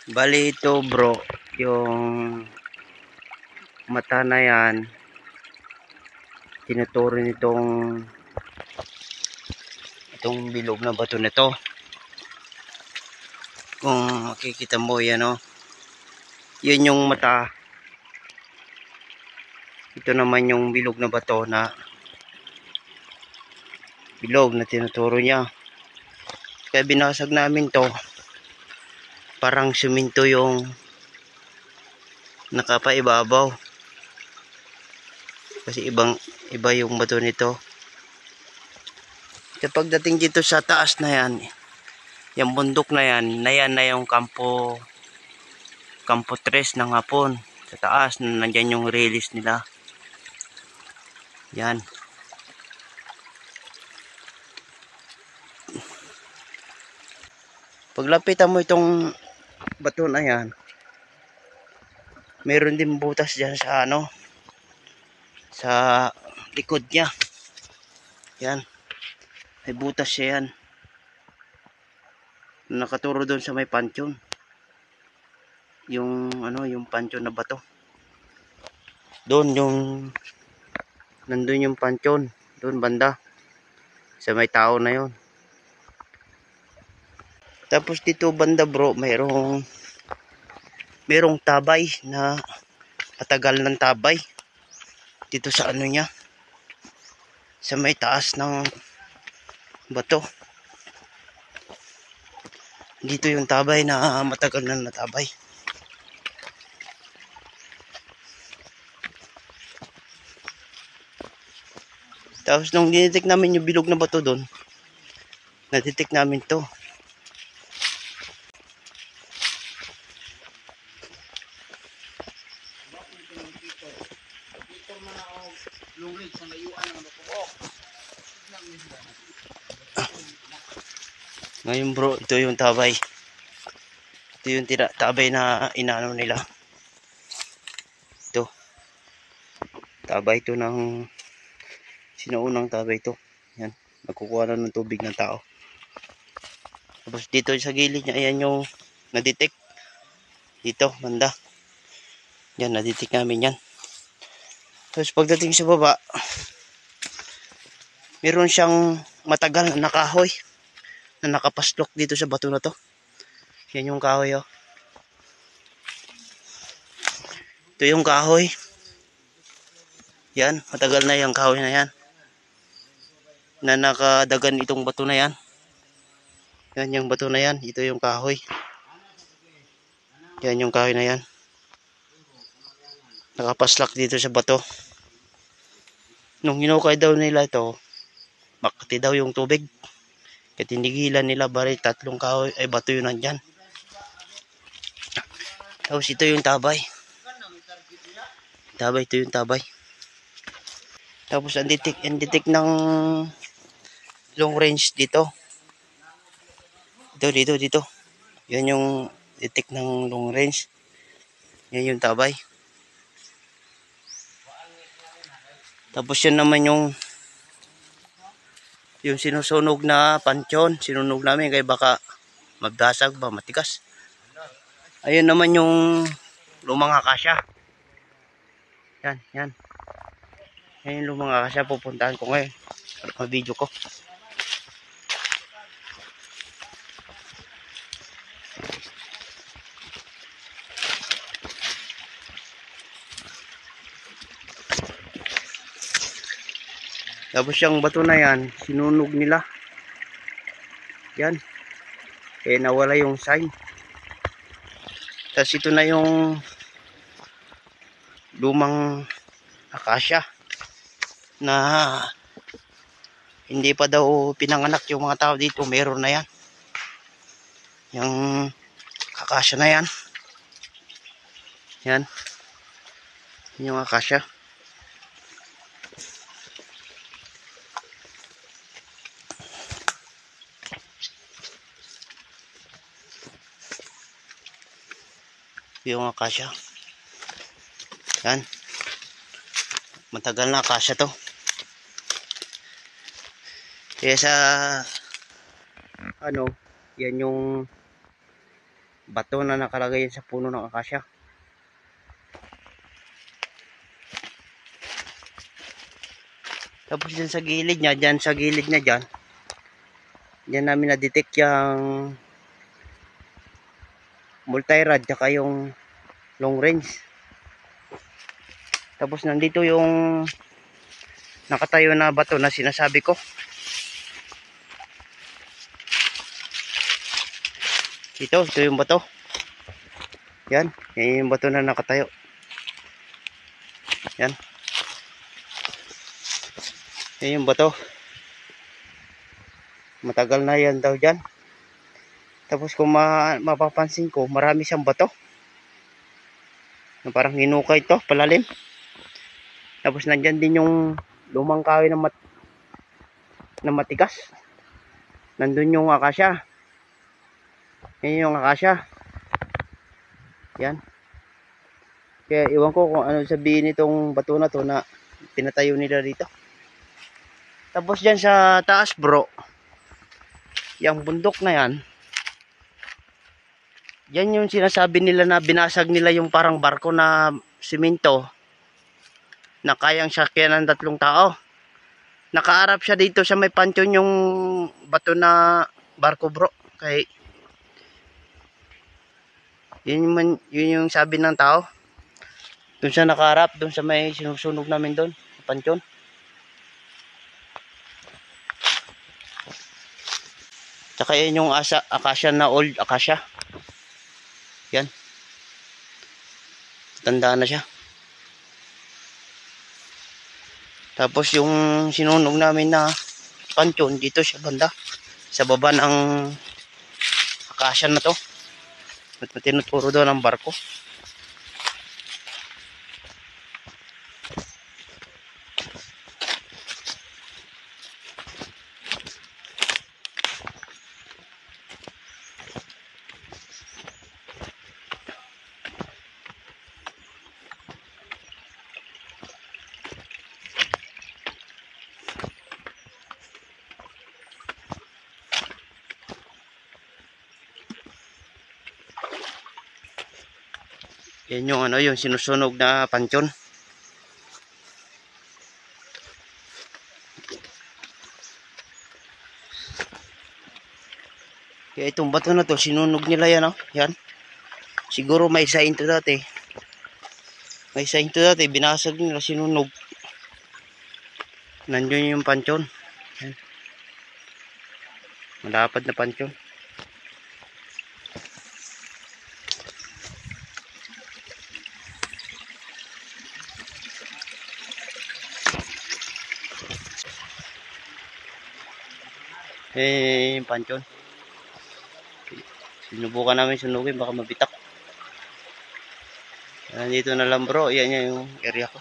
Bali ito bro, yung mata na yan, tinuturo itong bilog na bato nito. Kung makikita mo yan o, yun yung mata. Ito naman yung bilog na bato na bilog na tinuturo niya. Kaya binasag namin to, parang suminto yung nakapaibabaw. Kasi iba yung bato nito. Kapag dating dito sa taas na yan, yung bundok na yan na yung kampo 3 ng hapon. Sa taas, nandyan yung release nila. Yan. Paglapitan mo itong bato na yan, meron din butas dyan sa sa likod niya. Yan. May butas siya yan. Nakaturo doon sa may pansyon. Yung pansyon na bato. Nandun yung pansyon. Doon banda. Sa may tao na yon. Tapos dito banda bro, merong tabay na matagal ng tabay. Dito sa niya. Sa may taas ng bato. Dito yung tabay na matagal na natabay. Tapos nung dinetect namin yung bilog na bato doon, nadetect namin to. Ngayon bro, ito yung tabay. Ito yung tabay na inaano nila. Ito. Tabay ito ng sinuunang tabay ito. Yan. Nakukuha na ng tubig ng tao. Tapos dito sa gilid niya, ayan yung nadetect. Dito, banda. Yan, nadetect namin yan. Tapos pagdating sa baba, meron siyang matagal na kahoy na nakapaslok dito sa bato na to. Yan yung kahoy oh. Ito yung kahoy. Yan, matagal na yung kahoy na yan. Na nakadagan itong bato na yan. Yan yung bato na yan. Ito yung kahoy. Yan yung kahoy na yan. Nakapaslak dito sa bato. Nung hinukay daw nila ito, makati daw yung tubig. Kaya tinigilan nila bari 3 kahoy ay bato yun nandyan. Tapos ito yung tabay. Ito yung tabay. Tapos ang detect ng long range dito. Dito. Yan yung detect ng long range. Yan yung tabay. Tapos yun naman yung sinusunog na pansyon. Sinunog namin kaya baka magdasag ba, matigas. Ayun naman yung lumang akasya. Yan. Yan yung lumang akasya. Pupuntahan ko ngayon. Video ko. Tapos yung bato na yan, sinunog nila. Yan. Eh nawala yung sign. Tapos ito na yung lumang akasya na hindi pa daw pinanganak yung mga tao dito. Meron na yan. Yung akasya na yan. Yan. Yung akasya. Yung akasya. Yan. Matagal na akasya to. Kaya sa yan yung bato na nakalagay sa puno ng akasya. Tapos dyan sa gilid niya, dyan namin na-detect yung multi-rod tsaka yung long range. Tapos nandito yung nakatayo na bato na sinasabi ko. Ito yung bato. Yan yung bato na nakatayo. Yan yung bato. Matagal na yan daw dyan. Tapos kung mapapansin ko, marami siyang bato na parang hinukay ito, palalim. Tapos nandyan din yung lumang kahoy na matigas. Nandun yung akasya. Yan yung akasya. Yan. Kaya iwan ko kung ano sabihin nitong bato na to na pinatayo nila dito. Tapos dyan sa taas bro, yung bundok na yan, yan yung sinasabi nila na binasag nila yung parang barko na simento na kayang sakyan ng 3 tao. Nakaarap siya dito sa may pansyon yung bato na barko bro. Kay yun yung sabi ng tao. Doon siya nakaharap, doon sa may sinusunog namin doon, sa pansyon. Tsaka yun yung akasya na old akasya. Yan. Tanda na siya. Tapos yung sinunog namin na pansyon dito sa banda. Sa baba ng akasya na to. At tinuturo doon ang barko. Yan yung yung sinusunog na pansyon. Kaya itong bato na to, sinunog nila yan Yan. Siguro may sign to dati. Binasag nila, sinunog. Nandiyon yung pansyon. Yan. Malapad na pansyon. Yung pansyon. Sinubukan namin sunugin, baka mabitak. Nandito na lang bro, yan yung area ko.